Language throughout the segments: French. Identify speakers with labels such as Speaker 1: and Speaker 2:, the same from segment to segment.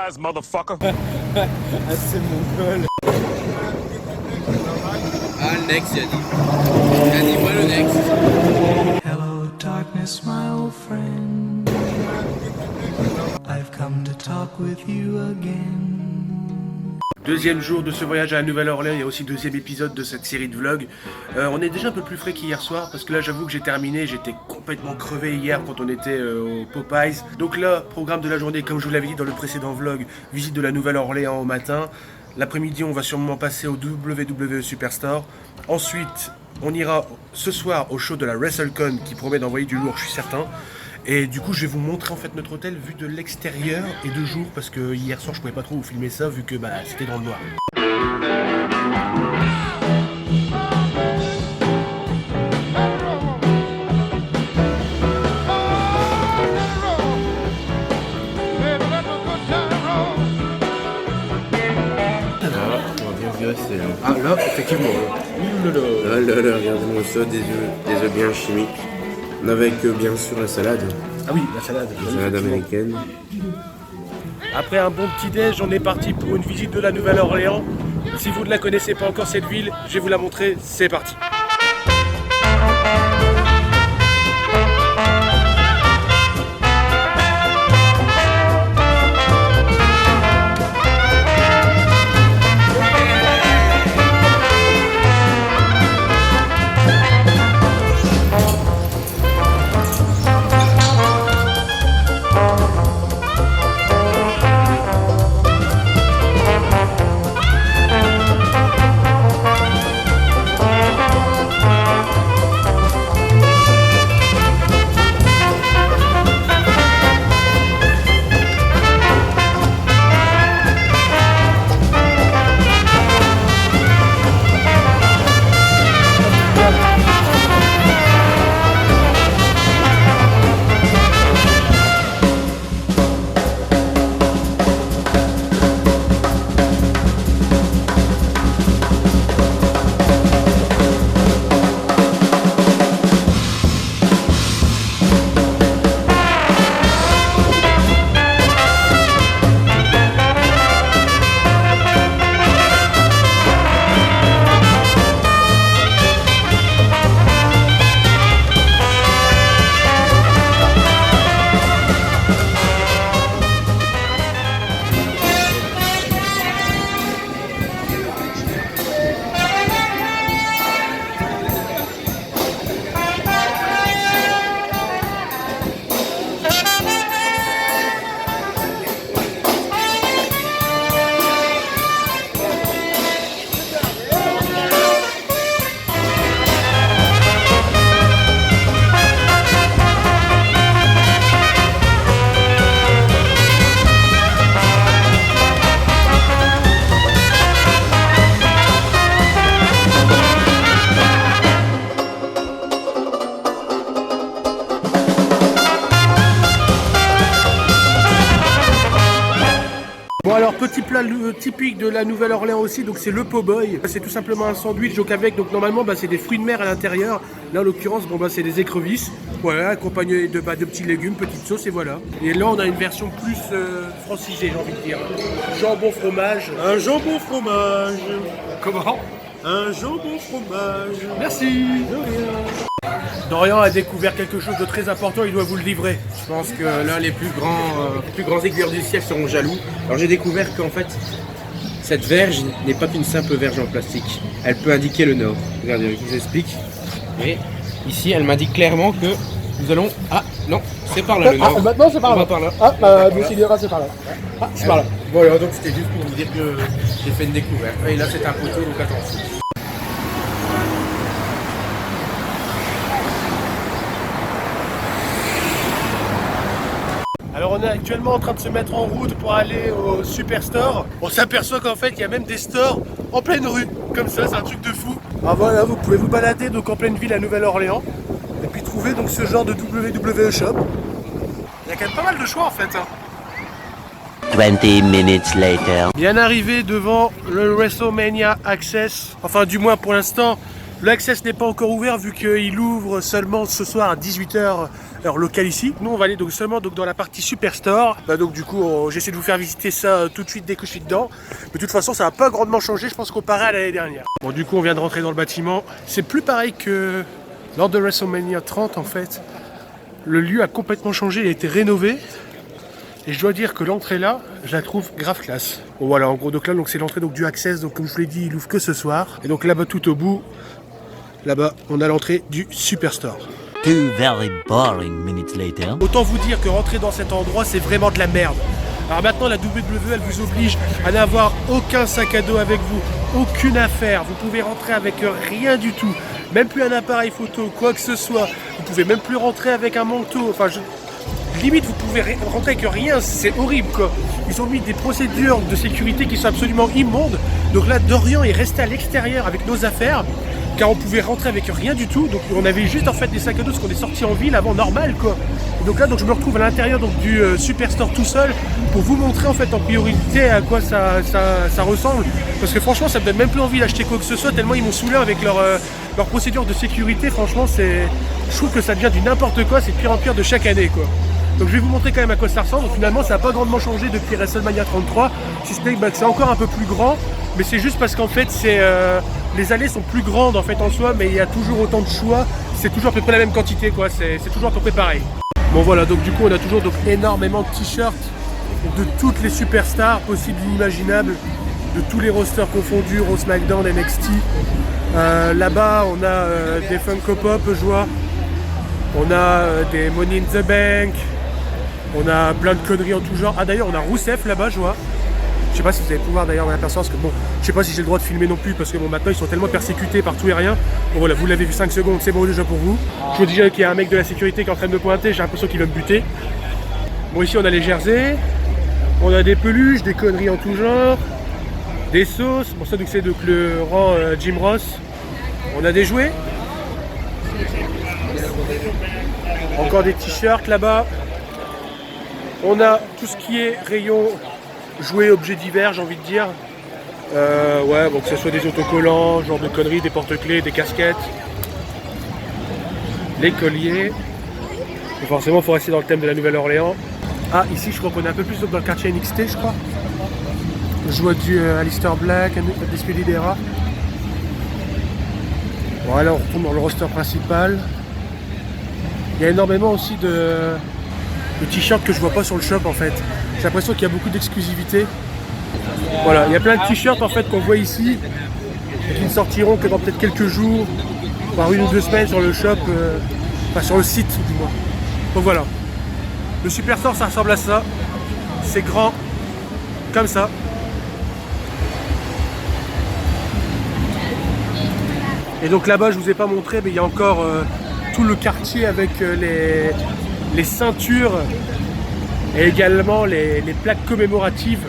Speaker 1: surprise, motherfucker.
Speaker 2: Ah, c'est mon col.
Speaker 3: Ah, le Nex, il a dit. Il a dit, moi le Nex.
Speaker 4: Hello, darkness, my old friend. I've come to talk with you again.
Speaker 5: Deuxième jour de ce voyage à la Nouvelle-Orléans, il y a aussi deuxième épisode de cette série de vlogs. On est déjà un peu plus frais qu'hier soir parce que là j'avoue que j'ai terminé, j'étais complètement crevé hier quand on était au Popeyes. Donc là, programme de la journée, comme je vous l'avais dit dans le précédent vlog, visite de la Nouvelle-Orléans au matin. L'après-midi on va sûrement passer au WWE Superstore. Ensuite on ira ce soir au show de la WrestleCon qui promet d'envoyer du lourd, je suis certain. Et du coup je vais vous montrer en fait notre hôtel vu de l'extérieur et de jour parce que hier soir je pouvais pas trop vous filmer ça vu que c'était dans le noir.
Speaker 3: Ah là, effectivement. Là, regardez-moi ça, des œufs bien chimiques. Avec bien sûr la salade.
Speaker 5: Ah oui, la salade.
Speaker 3: La salade américaine.
Speaker 5: Après un bon petit déj, on est parti pour une visite de la Nouvelle-Orléans. Si vous ne la connaissez pas encore cette ville, je vais vous la montrer, c'est parti. Bon alors petit plat typique de la Nouvelle-Orléans aussi, donc c'est le po' boy. C'est tout simplement un sandwich donc avec, donc normalement c'est des fruits de mer à l'intérieur. Là en l'occurrence c'est des écrevisses, voilà, accompagné de petits légumes, petite sauce et voilà. Et là on a une version plus francisée, j'ai envie de dire. Jambon fromage. Un jambon fromage. Comment? Un jambon fromage. Merci. De rien. Dorian a découvert quelque chose de très important, il doit vous le livrer.
Speaker 3: Je pense que là, les plus grands aiguilleurs du ciel seront jaloux. Alors j'ai découvert qu'en fait, cette verge n'est pas qu'une simple verge en plastique. Elle peut indiquer le nord. Regardez, je vous explique. Et ici, elle m'indique clairement que nous allons... Ah non, c'est par là le nord.
Speaker 2: Maintenant c'est par là.
Speaker 3: On va par là.
Speaker 2: Ah, décidera, c'est par là. Ah, c'est par là.
Speaker 3: Voilà, donc c'était juste pour vous dire que j'ai fait une découverte. Et là, c'est un poteau, donc attention.
Speaker 5: Alors on est actuellement en train de se mettre en route pour aller au Superstore. On s'aperçoit qu'en fait il y a même des stores en pleine rue, comme ça, c'est un truc de fou. Alors voilà, vous pouvez vous balader donc en pleine ville à Nouvelle-Orléans et puis trouver donc ce genre de WWE Shop. Il y a quand même pas mal de choix en fait.
Speaker 6: 20 minutes later.
Speaker 5: Bien arrivé devant le WrestleMania Access, enfin du moins pour l'instant, Le Access n'est pas encore ouvert vu qu'il ouvre seulement ce soir à 18h heure locale ici. Nous on va aller donc seulement donc, dans la partie Superstore. Donc du coup j'essaie de vous faire visiter ça tout de suite dès que je suis dedans. Mais de toute façon ça n'a pas grandement changé je pense comparé à l'année dernière. Bon du coup on vient de rentrer dans le bâtiment. C'est plus pareil que lors de WrestleMania 30 en fait. Le lieu a complètement changé, il a été rénové. Et je dois dire que l'entrée là, je la trouve grave classe. Bon voilà, en gros donc là donc c'est l'entrée donc du Access, donc comme je vous l'ai dit, il ouvre que ce soir. Et donc là-bas tout au bout, là-bas on a l'entrée du Superstore.
Speaker 6: 2 very boring minutes later.
Speaker 5: Autant vous dire que rentrer dans cet endroit c'est vraiment de la merde. Alors maintenant la WWE elle vous oblige à n'avoir aucun sac à dos avec vous, aucune affaire. Vous pouvez rentrer avec rien du tout, même plus un appareil photo, quoi que ce soit. Vous pouvez même plus rentrer avec un manteau, enfin limite vous pouvez rentrer avec rien, c'est horrible quoi. Ils ont mis des procédures de sécurité qui sont absolument immondes. Donc là Dorian est resté à l'extérieur avec nos affaires car on pouvait rentrer avec rien du tout. Donc on avait juste en fait des sacs à dos parce qu'on est sorti en ville avant normal quoi. Et donc là donc je me retrouve à l'intérieur donc du Superstore tout seul pour vous montrer en fait en priorité à quoi ça ressemble. Parce que franchement ça me donne même plus envie d'acheter quoi que ce soit tellement ils m'ont saoulé avec leur procédure de sécurité. Franchement je trouve que ça devient du n'importe quoi, c'est de pire en pire de chaque année quoi. Donc je vais vous montrer quand même à quoi ça ressemble. Donc, finalement ça n'a pas grandement changé depuis WrestleMania 33, si ce n'est que c'est encore un peu plus grand, mais c'est juste parce qu'en fait les allées sont plus grandes en fait en soi, mais il y a toujours autant de choix, c'est toujours à peu près la même quantité quoi, c'est toujours à peu près pareil. Bon voilà, donc du coup on a toujours donc énormément de t-shirts de toutes les superstars possibles et inimaginables, de tous les rosters confondus, Raw, SmackDown, NXT. Là-bas on a des Funko Pop, je vois, on a des Money in the Bank. On a plein de conneries en tout genre. Ah d'ailleurs on a Rousseff là-bas je vois. Je sais pas si vous allez pouvoir d'ailleurs m'apercevoir parce que bon, je sais pas si j'ai le droit de filmer non plus parce que bon maintenant ils sont tellement persécutés par tout et rien. Bon voilà, vous l'avez vu 5 secondes, c'est bon déjà pour vous. Je vous dis déjà qu'il y a un mec de la sécurité qui est en train de me pointer, j'ai l'impression qu'il va me buter. Bon ici on a les jerseys, on a des peluches, des conneries en tout genre, des sauces, bon ça donc c'est donc le rang Jim Ross. On a des jouets. Encore des t-shirts là-bas. On a tout ce qui est rayon jouets, objets divers, j'ai envie de dire. Ouais, bon, que ce soit des autocollants, genre de conneries, des porte-clés, des casquettes, les colliers. Et forcément, il faut rester dans le thème de la Nouvelle-Orléans. Ah, ici, je crois qu'on est un peu plus dans le quartier NXT, je crois. Je vois du Aleister Black, des Spididera. Bon, là, on retourne dans le roster principal. Il y a énormément aussi de t-shirts que je vois pas sur le shop en fait. J'ai l'impression qu'il y a beaucoup d'exclusivité. Voilà, il y a plein de t-shirts en fait qu'on voit ici et qui ne sortiront que dans peut-être quelques jours, voire 1 ou 2 semaines sur le shop, enfin sur le site du moins. Donc voilà. Le Superstore ça ressemble à ça. C'est grand, comme ça. Et donc là-bas je vous ai pas montré mais il y a encore tout le quartier avec les ceintures et également les plaques commémoratives.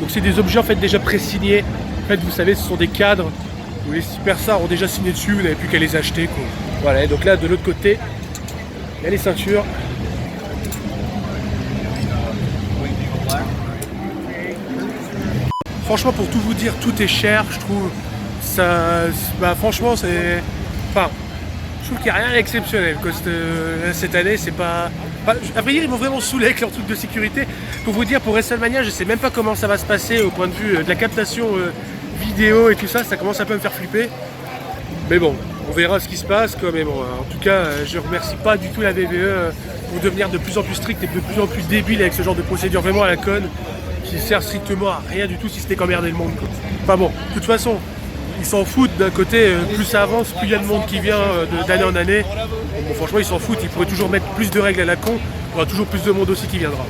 Speaker 5: Donc c'est des objets en fait déjà pré-signés. En fait vous savez ce sont des cadres où les superstars ont déjà signé dessus, vous n'avez plus qu'à les acheter quoi. Voilà, et donc là de l'autre côté il y a les ceintures. Franchement pour tout vous dire tout est cher je trouve. Ça, bah franchement c'est... Enfin, je trouve qu'il n'y a rien d'exceptionnel cette année, c'est pas... Enfin, à vrai dire, ils m'ont vraiment saoulé avec leur truc de sécurité. Pour vous dire, pour WrestleMania, je sais même pas comment ça va se passer au point de vue de la captation vidéo et tout ça, ça commence un peu à me faire flipper. Mais bon, on verra ce qui se passe quoi. Mais bon, en tout cas, je remercie pas du tout la WWE pour devenir de plus en plus stricte et de plus en plus débile avec ce genre de procédure vraiment à la conne qui sert strictement à rien du tout si c'était qu'emmerder le monde quoi. Enfin bon, de toute façon... Ils s'en foutent d'un côté, plus ça avance, plus il y a de monde qui vient d'année en année. Bon, franchement, ils s'en foutent, ils pourraient toujours mettre plus de règles à la con, il y aura toujours plus de monde aussi qui viendra.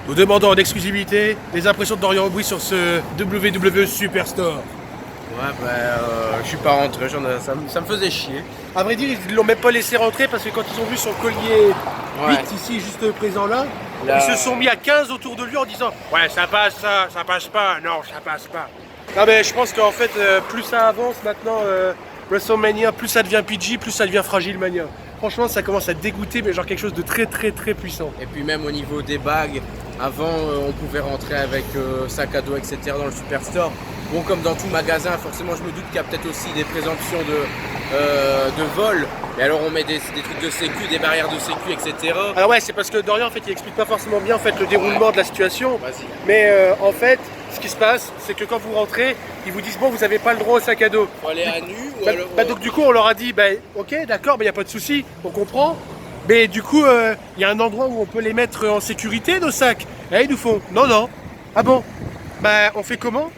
Speaker 5: Nous demandons en exclusivité les impressions de Dorian Aubry sur ce WWE Superstore.
Speaker 3: Ouais, bah, je suis pas rentré, ça me faisait chier.
Speaker 5: À vrai dire, ils ne l'ont même pas laissé rentrer parce que quand ils ont vu son collier 8
Speaker 3: Ouais.
Speaker 5: ici, juste présent là, ils se sont mis à 15 autour de lui en disant « Ouais, ça passe pas, non, ça passe pas ». Non mais je pense qu'en fait, plus ça avance maintenant, WrestleMania, plus ça devient PG, plus ça devient Fragile Mania. Franchement, ça commence à dégoûter, mais genre quelque chose de très très très puissant.
Speaker 3: Et puis même au niveau des bagues, avant on pouvait rentrer avec sac à dos, etc. dans le Superstore. Bon, comme dans tout magasin, forcément, je me doute qu'il y a peut-être aussi des présomptions de vol. Mais alors, on met des trucs de sécu, des barrières de sécu, etc.
Speaker 5: Alors ouais, c'est parce que Dorian, en fait, il explique pas forcément bien en fait le déroulement de la situation.
Speaker 3: Vas-y.
Speaker 5: Mais en fait, ce qui se passe, c'est que quand vous rentrez, ils vous disent bon, vous n'avez pas le droit au sac à dos.
Speaker 3: Faut aller à nu ou alors...
Speaker 5: Donc du coup, on leur a dit ok, d'accord, il n'y a pas de souci, on comprend. Mais du coup, il y a un endroit où on peut les mettre en sécurité, nos sacs. Et ils nous font non. Ah bon? On fait comment?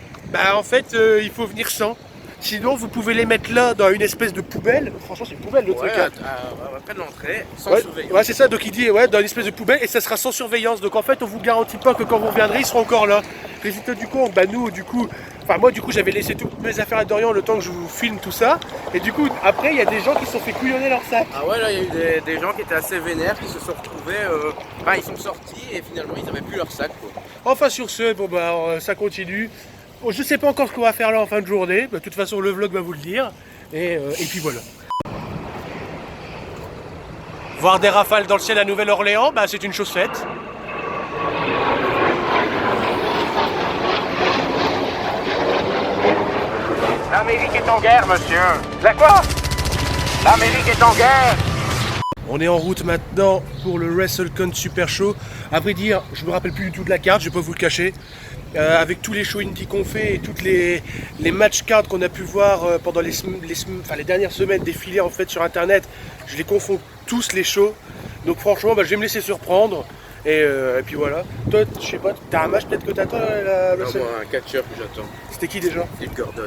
Speaker 5: En fait, il faut venir sans. Sinon, vous pouvez les mettre là dans une espèce de poubelle. Franchement, c'est une poubelle le truc.
Speaker 3: Après de l'entrée, sans surveillance.
Speaker 5: Ouais, c'est ça. Donc il dit dans une espèce de poubelle et ça sera sans surveillance. Donc en fait, on vous garantit pas que quand vous reviendrez, ils seront encore là. Résultat du compte, moi du coup, j'avais laissé toutes mes affaires à Dorian le temps que je vous filme tout ça. Et du coup, après, il y a des gens qui se sont fait couillonner leur sac.
Speaker 3: Ah ouais, là, il y a eu des gens qui étaient assez vénères, qui se sont retrouvés... ils sont sortis et finalement, ils n'avaient plus leur sac, quoi.
Speaker 5: Enfin, sur ce, ça continue. Je sais pas encore ce qu'on va faire là en fin de journée. De toute façon, le vlog va vous le dire. Et puis voilà. Voir des rafales dans le ciel à Nouvelle-Orléans, c'est une chose faite.
Speaker 1: L'Amérique est en guerre, monsieur. La quoi? L'Amérique est en guerre.
Speaker 5: On est en route maintenant pour le WrestleCon Super Show. À vrai dire, je me rappelle plus du tout de la carte, je vais pas vous le cacher. Avec tous les shows indie qu'on fait et toutes les match cards qu'on a pu voir pendant les dernières semaines défiler en fait sur internet, je les confonds tous les shows. Donc franchement, je vais me laisser surprendre. Et puis voilà. Toi, je sais pas, t'as un match peut-être que t'attends la
Speaker 3: Non, moi, un catcheur que j'attends.
Speaker 5: C'était qui déjà?
Speaker 3: Flip Gordon.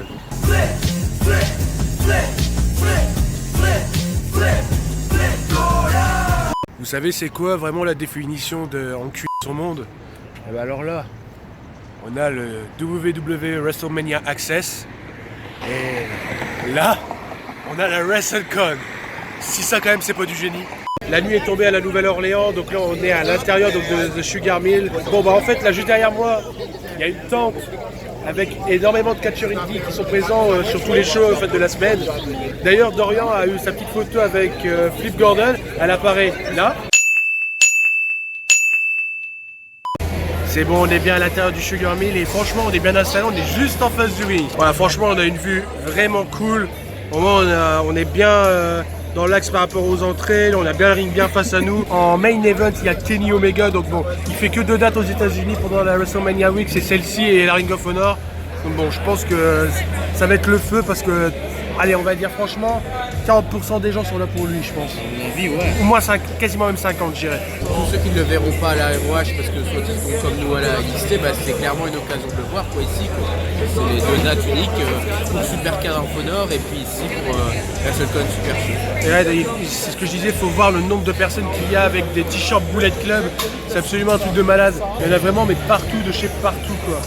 Speaker 5: Vous savez c'est quoi vraiment la définition de en cul son monde? Alors là, on a le WWE WrestleMania Access et là, on a la WrestleCon. Si ça quand même c'est pas du génie. La nuit est tombée à la Nouvelle-Orléans, donc là on est à l'intérieur de Sugar Mill. En fait là juste derrière moi, il y a une tente avec énormément de catcheurs indie qui sont présents sur tous les shows en fait, de la semaine. D'ailleurs, Dorian a eu sa petite photo avec Flip Gordon, elle apparaît là. C'est bon, on est bien à l'intérieur du Sugar Mill et franchement, on est bien installé, on est juste en face du ring. Voilà, franchement, on a une vue vraiment cool. Au moins, on est bien dans l'axe par rapport aux entrées, on a bien le ring bien face à nous. En main event, il y a Kenny Omega, donc bon, il fait que 2 dates aux États-Unis pendant la WrestleMania Week, c'est celle-ci et la Ring of Honor. Donc bon, je pense que ça va être le feu parce que, allez, on va dire franchement, 40% des gens sont là pour lui, je pense. Au moins quasiment même 50, je dirais.
Speaker 3: Tous ceux qui ne le verront pas à la ROH parce que soit ils sont comme nous à la XT, c'est clairement une occasion de le voir quoi, ici. C'est les 2 dates uniques pour Super Card of Honor et puis ici pour WrestleCon Super Show.
Speaker 5: Et là, c'est ce que je disais, il faut voir le nombre de personnes qu'il y a avec des t-shirts Bullet Club. C'est absolument un truc de malade. Il y en a vraiment, mais partout, de chez partout quoi.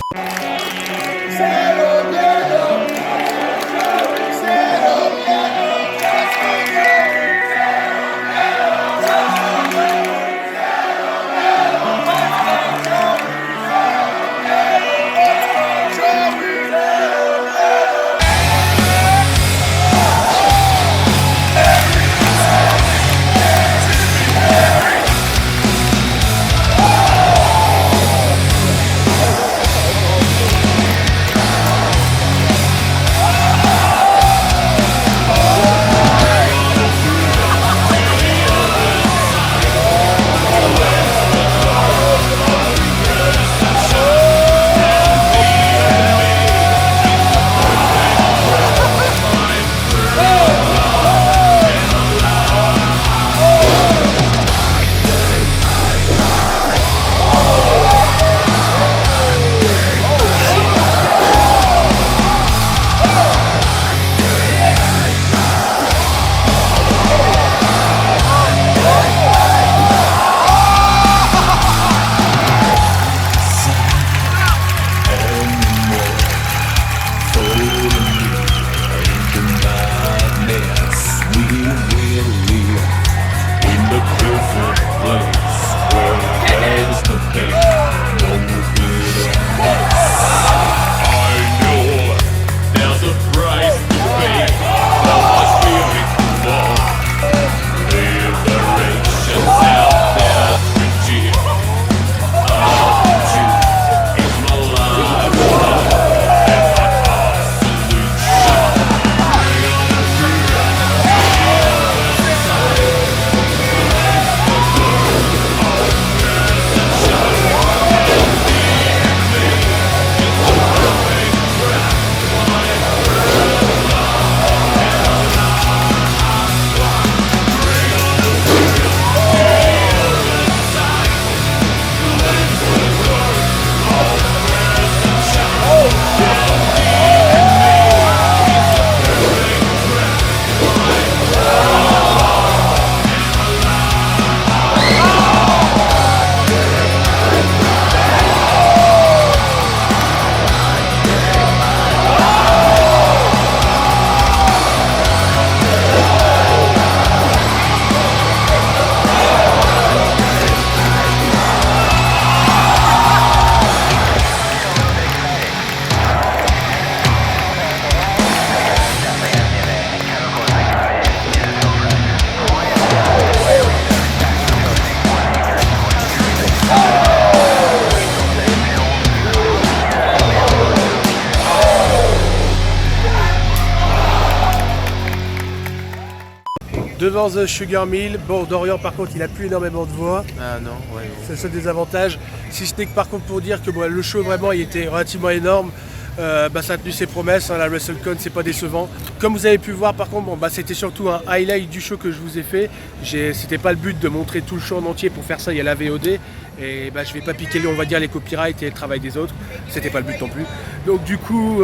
Speaker 5: devant The Sugar Mill. Bon, Dorian par contre il a plus énormément de voix.
Speaker 3: Ah non, ouais.
Speaker 5: C'est le seul désavantage. Si ce n'est que par contre pour dire que bon, le show vraiment il était relativement énorme. Ça a tenu ses promesses, hein, la WrestleCon c'est pas décevant. Comme vous avez pu voir par contre, c'était surtout un highlight du show que je vous ai fait. C'était pas le but de montrer tout le show en entier, pour faire ça il y a la VOD. Et je vais pas piquer on va dire les copyrights et le travail des autres, c'était pas le but non plus. Donc du coup,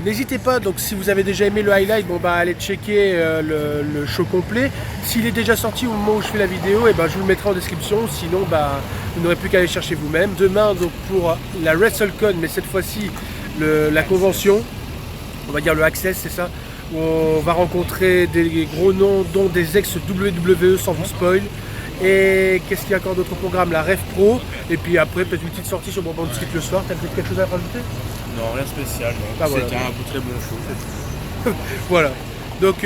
Speaker 5: n'hésitez pas, donc si vous avez déjà aimé le highlight, allez checker le show complet. S'il est déjà sorti au moment où je fais la vidéo, je vous le mettrai en description, sinon vous n'aurez plus qu'à aller chercher vous-même. Demain donc pour la WrestleCon, mais cette fois-ci la convention, on va dire le Access, c'est ça, où on va rencontrer des gros noms, dont des ex-WWE sans vous spoil. Et qu'est-ce qu'il y a encore d'autres programmes? La Rev Pro, et puis après peut-être une petite sortie sur Bourbon Street le soir. T'as peut-être quelque chose à rajouter?
Speaker 3: Non, rien de spécial.
Speaker 5: Voilà.
Speaker 3: C'était un très bon show.
Speaker 5: Voilà. Donc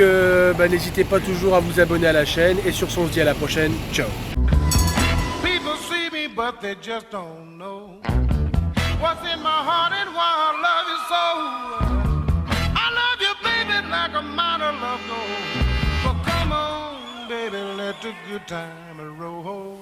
Speaker 5: n'hésitez pas toujours à vous abonner à la chaîne, et sur ce on se dit à la prochaine. Ciao.
Speaker 7: People see me, but they just don't know what's in my heart and why I love you so. I love you, baby, like a minor love goes. But come on, baby, let the good time roll.